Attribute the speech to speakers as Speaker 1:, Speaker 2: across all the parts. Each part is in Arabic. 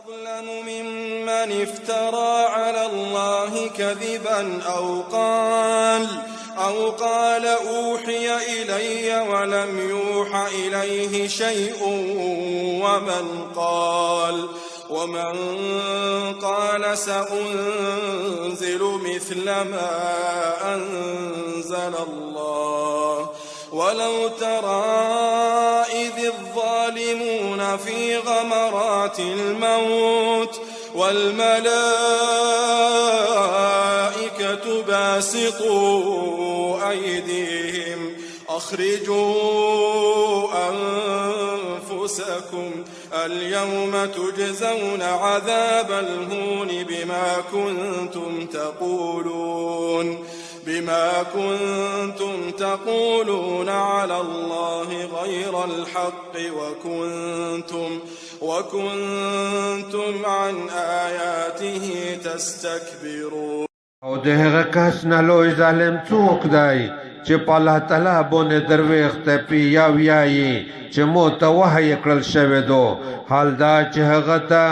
Speaker 1: أظلم ممن افترى على الله كذبا أو قال أوحي إلي ولم يوح إليه شيء ومن قال سأنزل مثل ما أنزل الله ولو ترى إذ الظالمون في غمرات الموت والملائكة باسطوا أيديهم أخرجوا أنفسكم اليوم تجزون عذاب الهون بما كنتم تقولون على الله غير الحق وكنتم عن آياته تستكبرون.
Speaker 2: او دهغه کس نه لوی ظالم څوک دی چې په الله تعالی باندې درویخته پی یا ویایي چې مو ته وحی کړل شوی دو حال دا چې هغه ته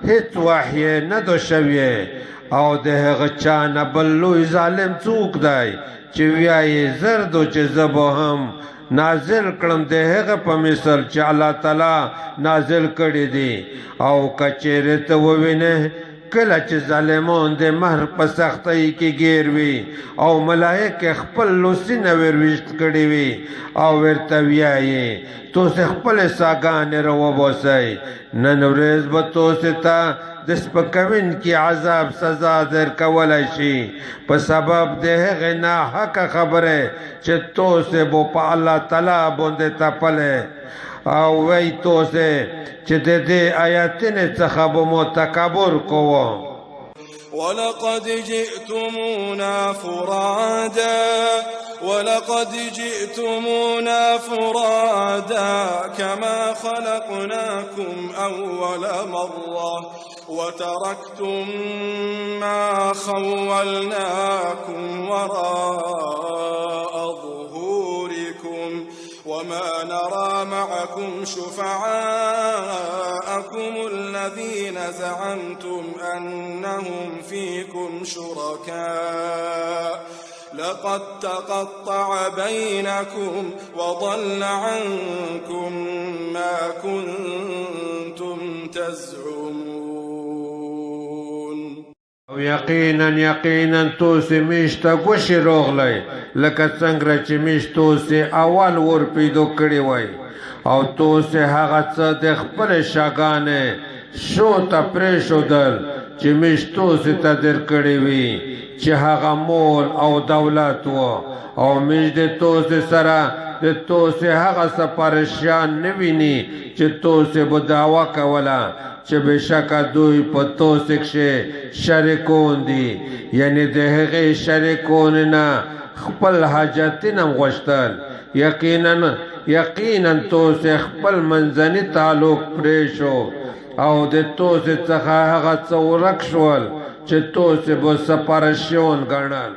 Speaker 2: هیڅ وحی نه دو شوی او دهغه چا نه بل لوی ظالم څوک دی چې ویایي زردو چې زبو هم نازل کړم دهغه په مثال چې الله تعالی نازل کړی دی او کچېره ته ووینه کله چې ظالمون د مهر په سختۍ کې ګیر وي او ملائکه خپل لوسینه ورويشت کړي وي او ورته ویایي تاسو خپل ساګانې راوباسئ نن ورځ به تاسو ته د سپکوین کې عذاب سزا درکولی شي په سبب د هغې ناحقه خبره چې تاسو به په الله تعالی باندې تپلی او وی توسه چې د دې آیاتونو څخه به مو تکبر کوو.
Speaker 1: ولقد جئتمونا فرادا كما خلقناكم أول مرة وتركتم ما خولناكم وراء ظهوركم وما نرى معكم شفعاءكم الذين زعمتم أنهم فيكم شركاء لقد تقطع بينكم وضل عنكم ما كنتم تزعمون.
Speaker 2: یقینا توسی میشته گوشی روغلی لکه څنګه چې میش توسی اول ور پیدا کړی وای او توسی هغه څه د خپل شاګانې شو ته پرېښودل چې میش توسی ته درکړی وي چې هغه مول او دولت و او میش د توسی سره د توسی هغه سپارښیان نه ویني چې توسی به دعوا کوله چې بشکه دوی په توسی کښې شریکون دي یعنی د هغې شریکون نه خپل حاجتونه هم غوښتل یقینا توسی خپل منځني تعلق پرېښود او د توسی څخه هغه څه ورک شول چې توسی به سپارښیون ګڼل.